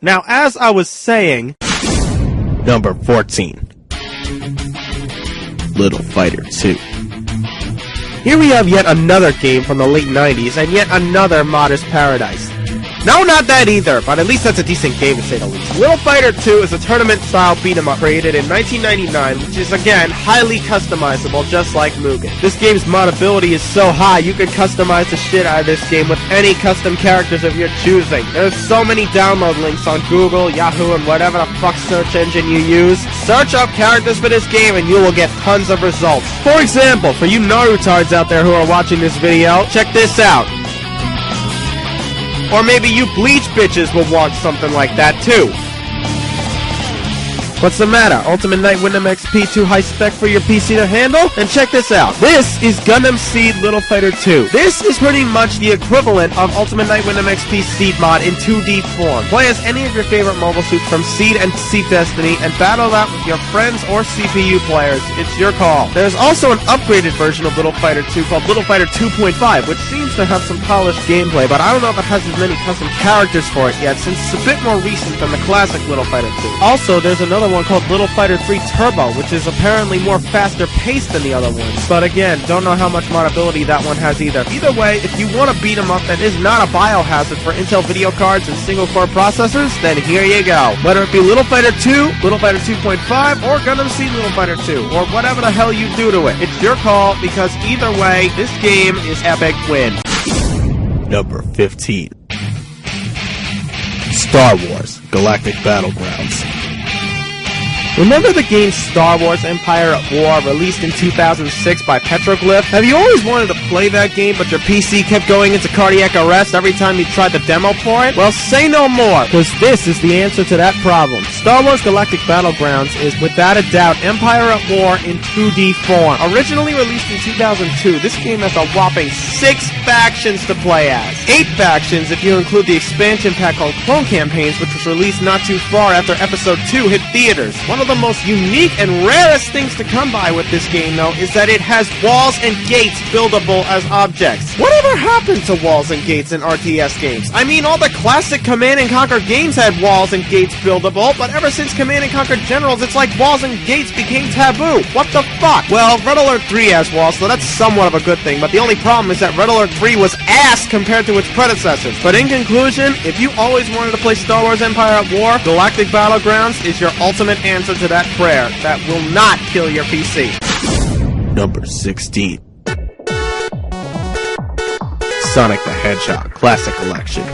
Now, as I was saying, number 14. Little Fighter 2. Here we have yet another game from the late 90s, and yet another modest paradise. No, not that either, but at least that's a decent game to say the least. Little Fighter 2 is a tournament-style beat-em-up created in 1999, which is, again, highly customizable, just like M.U.G.E.N. This game's modability is so high, you can customize the shit out of this game with any custom characters of your choosing. There's so many download links on Google, Yahoo, and whatever the fuck search engine you use. Search up characters for this game and you will get tons of results. For example, for you Narutards out there who are watching this video, check this out. Or maybe you Bleach bitches will want something like that too. What's the matter? Ultimate Night Wyndham XP too high spec for your PC to handle? Then check this out. This is Gundam Seed Little Fighter 2. This is pretty much the equivalent of Ultimate Night Wyndham XP Seed mod in 2D form. Play as any of your favorite mobile suits from Seed and Seed Destiny and battle out with your friends or CPU players. It's your call. There's also an upgraded version of Little Fighter 2 called Little Fighter 2.5, which seems to have some polished gameplay, but I don't know if it has as many custom characters for it yet, since it's a bit more recent than the classic Little Fighter 2. Also, there's another one called Little Fighter 3 Turbo, which is apparently more faster paced than the other ones. But again, don't know how much modability that one has either. Either way, if you want to beat 'em up that is not a biohazard for Intel video cards and single core processors, then here you go. Whether it be Little Fighter 2, Little Fighter 2.5, or Gundam Seed Little Fighter 2, or whatever the hell you do to it, it's your call, because either way, this game is epic win. Number 15. Star Wars Galactic Battlegrounds. Remember the game Star Wars Empire at War, released in 2006 by Petroglyph? Have you always wanted to play that game, but your PC kept going into cardiac arrest every time you tried the demo for it? Well, say no more, because this is the answer to that problem. Star Wars Galactic Battlegrounds is, without a doubt, Empire at War in 2D form. Originally released in 2002, this game has a whopping 6 factions to play as. 8 factions if you include the expansion pack called Clone Campaigns, which was released not too far after Episode 2 hit theaters. One of the most unique and rarest things to come by with this game, though, is that it has walls and gates buildable as objects. Whatever happened to walls and gates in RTS games? I mean, all the classic Command & Conquer games had walls and gates buildable, but ever since Command & Conquer Generals, it's like walls and gates became taboo. What the fuck? Well, Red Alert 3 has walls, so that's somewhat of a good thing, but the only problem is that Red Alert 3 was ass compared to its predecessors. But in conclusion, if you always wanted to play Star Wars Empire at War, Galactic Battlegrounds is your ultimate answer to that prayer that will not kill your PC. Number 16. Sonic the Hedgehog Classic Collection.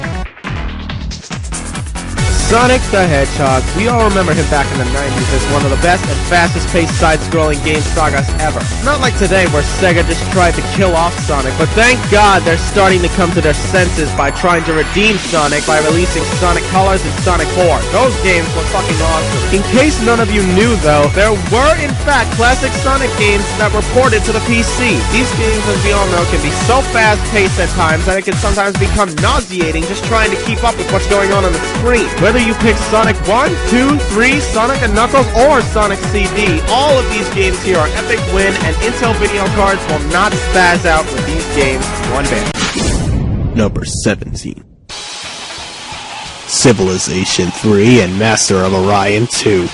Sonic the Hedgehog. We all remember him back in the 90s as one of the best and fastest-paced side-scrolling game sagas ever. Not like today where Sega just tried to kill off Sonic, but thank God they're starting to come to their senses by trying to redeem Sonic by releasing Sonic Colors and Sonic 4. Those games were fucking awesome. In case none of you knew though, there were in fact classic Sonic games that were ported to the PC. These games, as we all know, can be so fast-paced at times that it can sometimes become nauseating just trying to keep up with what's going on the screen. Whether you pick Sonic 1, 2, 3, Sonic & Knuckles, or Sonic CD, all of these games here are epic win, and Intel video cards will not spaz out with these games one bit. Number 17. Civilization 3 and Master of Orion 2.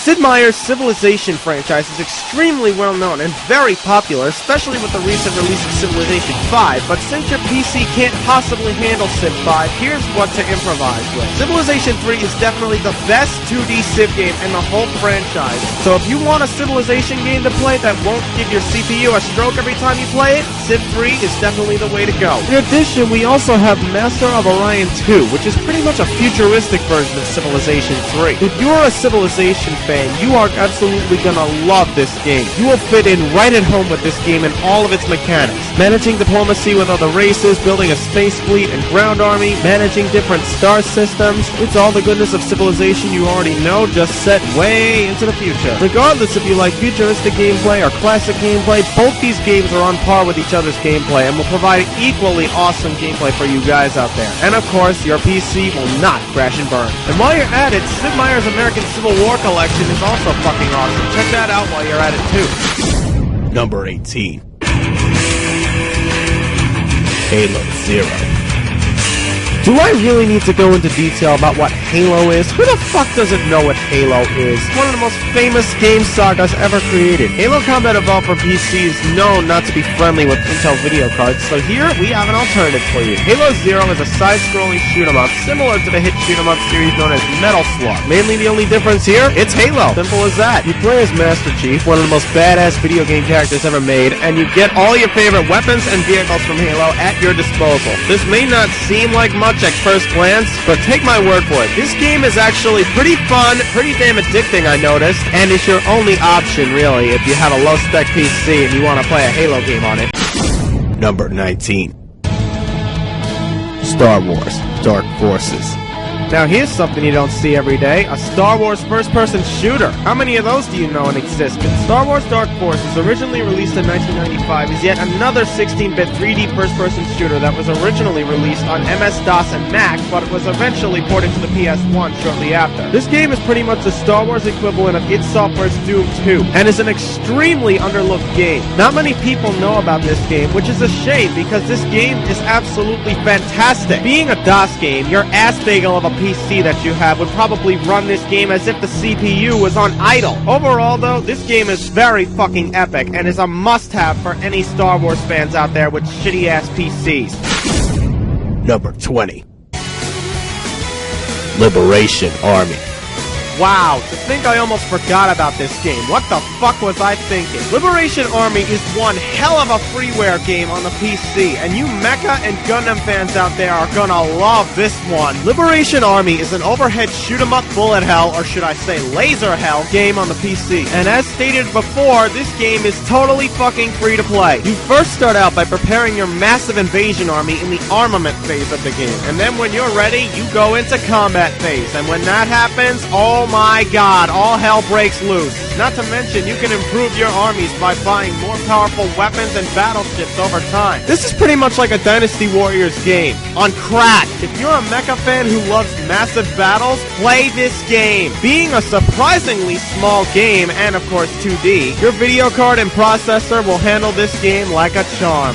Sid Meier's Civilization franchise is extremely well known and very popular, especially with the recent release of Civilization 5, but since your PC can't possibly handle Civ 5, here's what to improvise with. Civilization 3 is definitely the best 2D Civ game in the whole franchise, so if you want a Civilization game to play that won't give your CPU a stroke every time you play it, Civ 3 is definitely the way to go. In addition, we also have Master of Orion 2, which is pretty much a futuristic version of Civilization 3. If you're a Civilization fan, you are absolutely gonna love this game. You will fit in right at home with this game and all of its mechanics. Managing diplomacy with other races, building a space fleet and ground army, managing different star systems. It's all the goodness of Civilization you already know, just set way into the future. Regardless if you like futuristic gameplay or classic gameplay, both these games are on par with each other's gameplay and will provide equally awesome gameplay for you guys out there. And of course, your PC will not crash and burn. And while you're at it, Sid Meier's American Civil War collection is also fucking awesome. Check that out while you're at it too. Number 18. Halo 0. Do I really need to go into detail about what Halo is? Who the fuck doesn't know what Halo is? One of the most famous game sagas ever created. Halo Combat Evolved for PC is known not to be friendly with Intel video cards, so here we have an alternative for you. Halo Zero is a side-scrolling shoot-'em-up similar to the hit shoot-'em-up series known as Metal Slug. Mainly the only difference here, it's Halo. Simple as that. You play as Master Chief, one of the most badass video game characters ever made, and you get all your favorite weapons and vehicles from Halo at your disposal. This may not seem like much at first glance, but take my word for it. This game is actually pretty fun, pretty damn addicting, I noticed, and it's your only option, really, if you have a low-spec PC and you want to play a Halo game on it. Number 19. Star Wars: Dark Forces. Now here's something you don't see every day, a Star Wars first-person shooter. How many of those do you know in existence? Star Wars Dark Forces, originally released in 1995, is yet another 16-bit 3D first-person shooter that was originally released on MS-DOS and Mac, but it was eventually ported to the PS1 shortly after. This game is pretty much the Star Wars equivalent of id Software's Doom 2, and is an extremely underlooked game. Not many people know about this game, which is a shame, because this game is absolutely fantastic. Being a DOS game, your ass bagel of a PC that you have would probably run this game as if the CPU was on idle. Overall, though, this game is very fucking epic and is a must-have for any Star Wars fans out there with shitty-ass PCs. Number 20. Liberation Army. Wow, to think I almost forgot about this game. What the fuck was I thinking? Liberation Army is one hell of a freeware game on the PC, and you Mecha and Gundam fans out there are gonna love this one. Liberation Army is an overhead shoot-'em-up bullet hell, or should I say laser hell, game on the PC. And as stated before, this game is totally fucking free to play. You first start out by preparing your massive invasion army in the armament phase of the game, and then when you're ready, you go into combat phase, and when that happens, oh my god, all hell breaks loose. Not to mention, you can improve your armies by buying more powerful weapons and battleships over time. This is pretty much like a Dynasty Warriors game, on crack. If you're a mecha fan who loves massive battles, play this game. Being a surprisingly small game, and of course 2D, your video card and processor will handle this game like a charm.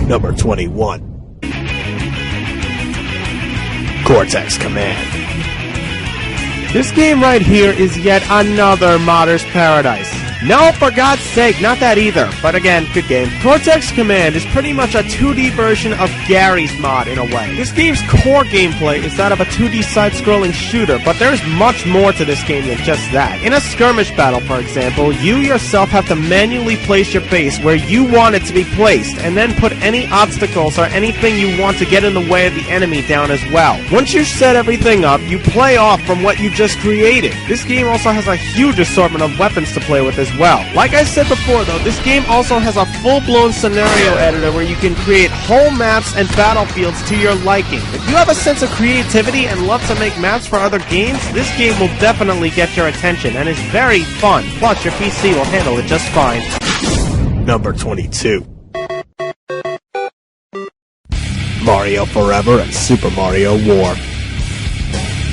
Number 21. Cortex Command. This game right here is yet another modder's paradise. No, for God's sake, not that either. But again, good game. Cortex Command is pretty much a 2D version of Gary's mod in a way. This game's core gameplay is that of a 2D side-scrolling shooter, but there's much more to this game than just that. In a skirmish battle, for example, you yourself have to manually place your base where you want it to be placed, and then put any obstacles or anything you want to get in the way of the enemy down as well. Once you set everything up, you play off from what you just created. This game also has a huge assortment of weapons to play with as well. Like I said before though, this game also has a full-blown scenario editor where you can create whole maps and battlefields to your liking. If you have a sense of creativity and love to make maps for other games, this game will definitely get your attention and is very fun. Plus, your PC will handle it just fine. Number 22. Mario Forever and Super Mario War.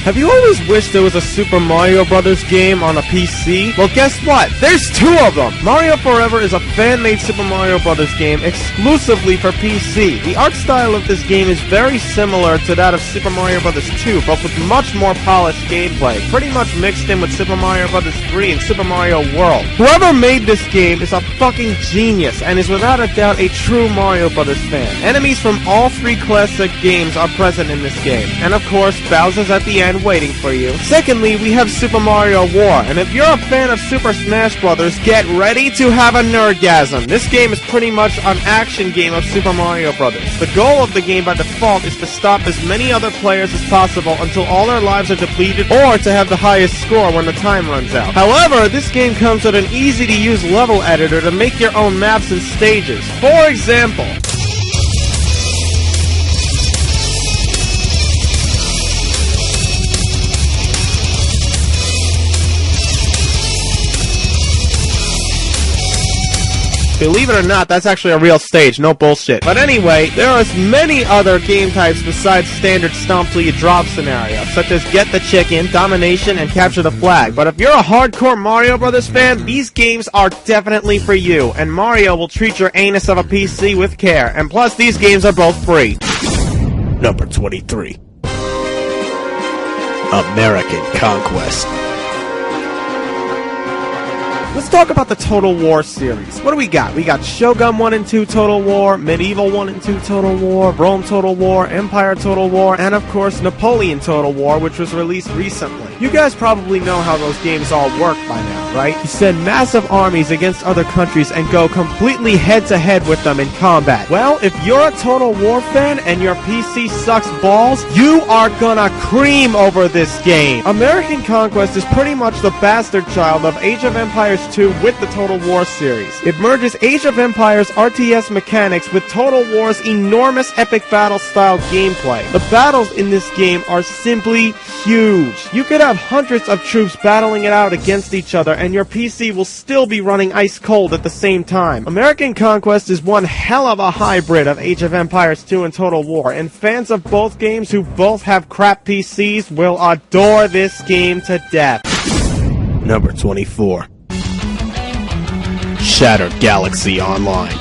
Have you always wished there was a Super Mario Bros. Game on a PC? Well, guess what? There's two of them! Mario Forever is a fan-made Super Mario Bros. Game exclusively for PC. The art style of this game is very similar to that of Super Mario Bros. 2, but with much more polished gameplay, pretty much mixed in with Super Mario Bros. 3 and Super Mario World. Whoever made this game is a fucking genius, and is without a doubt a true Mario Bros. Fan. Enemies from all three classic games are present in this game, and of course, Bowser's at the end waiting for you. Secondly, we have Super Mario War, and if you're a fan of Super Smash Bros., get ready to have a nerdgasm. This game is pretty much an action game of Super Mario Bros. The goal of the game by default is to stop as many other players as possible until all their lives are depleted, or to have the highest score when the time runs out. However, this game comes with an easy-to-use level editor to make your own maps and stages. For example, believe it or not, that's actually a real stage, no bullshit. But anyway, there are many other game types besides standard stomp till you drop scenarios, such as Get the Chicken, Domination, and Capture the Flag. But if you're a hardcore Mario Brothers fan, these games are definitely for you, and Mario will treat your anus of a PC with care. And plus, these games are both free. Number 23. American Conquest. Let's talk about the Total War series. What do we got? We got Shogun 1 and 2 Total War, Medieval 1 and 2 Total War, Rome Total War, Empire Total War, and of course Napoleon Total War, which was released recently. You guys probably know how those games all work by now, right? You send massive armies against other countries and go completely head-to-head with them in combat. Well, if you're a Total War fan and your PC sucks balls, you are gonna cream over this game. American Conquest is pretty much the bastard child of Age of Empires 2 with the Total War series. It merges Age of Empires RTS mechanics with Total War's enormous epic battle style gameplay. The battles in this game are simply huge. You could have hundreds of troops battling it out against each other and your PC will still be running ice cold at the same time. American Conquest is one hell of a hybrid of Age of Empires 2 and Total War, and fans of both games who both have crap PCs will adore this game to death. Number 24. Shatter Galaxy Online.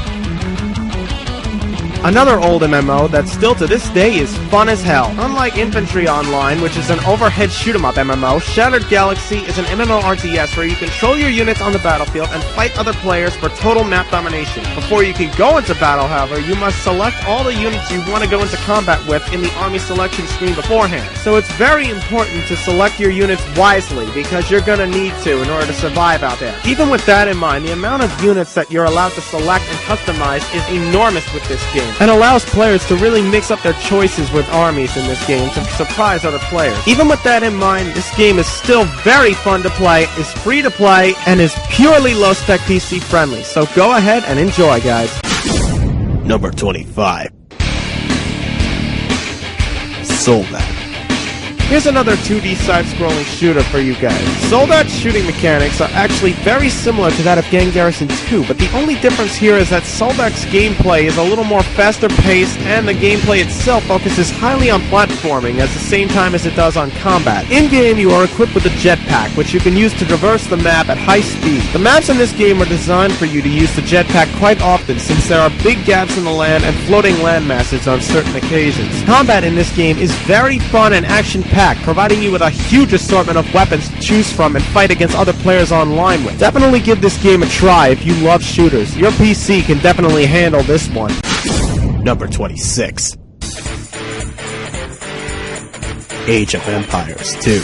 Another old MMO that still to this day is fun as hell. Unlike Infantry Online, which is an overhead shoot-'em-up MMO, Shattered Galaxy is an MMORTS where you control your units on the battlefield and fight other players for total map domination. Before you can go into battle, however, you must select all the units you want to go into combat with in the army selection screen beforehand. So it's very important to select your units wisely, because you're gonna need to in order to survive out there. Even with that in mind, the amount of units that you're allowed to select and customize is enormous with this game, and allows players to really mix up their choices with armies in this game to surprise other players. Even with that in mind, this game is still very fun to play, is free to play, and is purely low-spec PC friendly, so go ahead and enjoy, guys. Number 25. Soldat. Here's another 2D side-scrolling shooter for you guys. Soldat's shooting mechanics are actually very similar to that of Gang Garrison 2, but the only difference here is that Soldat's gameplay is a little more faster-paced, and the gameplay itself focuses highly on platforming at the same time as it does on combat. In-game, you are equipped with a jetpack, which you can use to traverse the map at high speed. The maps in this game are designed for you to use the jetpack quite often, since there are big gaps in the land and floating land masses on certain occasions. Combat in this game is very fun and action-packed, providing you with a huge assortment of weapons to choose from and fight against other players online with. Definitely give this game a try if you love shooters. Your PC can definitely handle this one. Number 26. Age of Empires 2.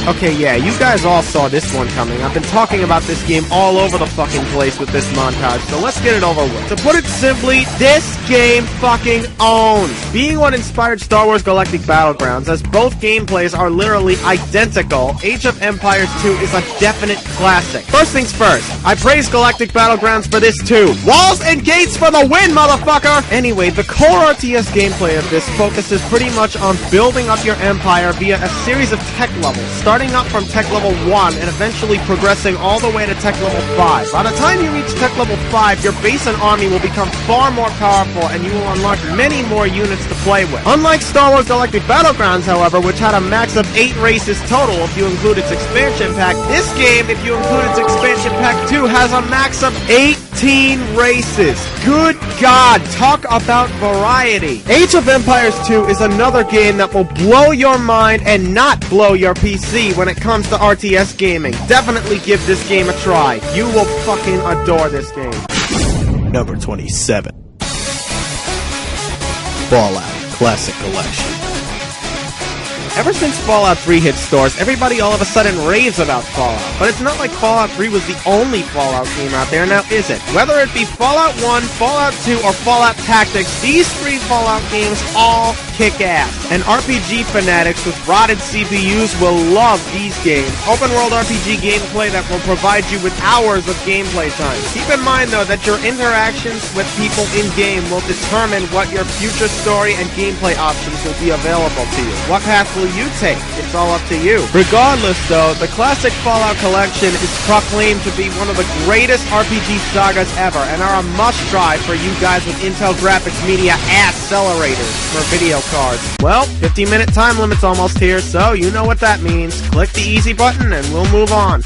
Okay, yeah, you guys all saw this one coming. I've been talking about this game all over the fucking place with this montage, so let's get it over with. To put it simply, this game fucking owns. Being what inspired Star Wars Galactic Battlegrounds, as both gameplays are literally identical, Age of Empires 2 is a definite classic. First things first, I praise Galactic Battlegrounds for this too. Walls and gates for the win, motherfucker! Anyway, the core RTS gameplay of this focuses pretty much on building up your empire via a series of tech levels, starting up from tech level 1 and eventually progressing all the way to tech level 5. By the time you reach tech level 5, your base and army will become far more powerful and you will unlock many more units to play with. Unlike Star Wars Galactic Battlegrounds, however, which had a max of 8 races total if you include its expansion pack, this game, if you include its expansion pack too, has a max of 18 races. Good God, talk about variety. Age of Empires 2 is another game that will blow your mind and not blow your PC when it comes to RTS gaming. Definitely give this game a try. You will fucking adore this game. Number 27. Fallout Classic Collection. Ever since Fallout 3 hit stores, everybody all of a sudden raves about Fallout. But it's not like Fallout 3 was the only Fallout game out there, now is it? Whether it be Fallout 1, Fallout 2, or Fallout Tactics, these 3 Fallout games all kick ass. And RPG fanatics with rotted CPUs will love these games. Open world RPG gameplay that will provide you with hours of gameplay time. Keep in mind though that your interactions with people in-game will determine what your future story and gameplay options will be available to you. What path will you take? It's all up to you. Regardless though, the classic Fallout collection is proclaimed to be one of the greatest RPG sagas ever and are a must-try for you guys with Intel Graphics Media accelerators for video cards. Well, 15-minute time limit's almost here, so you know what that means. Click the easy button and we'll move on.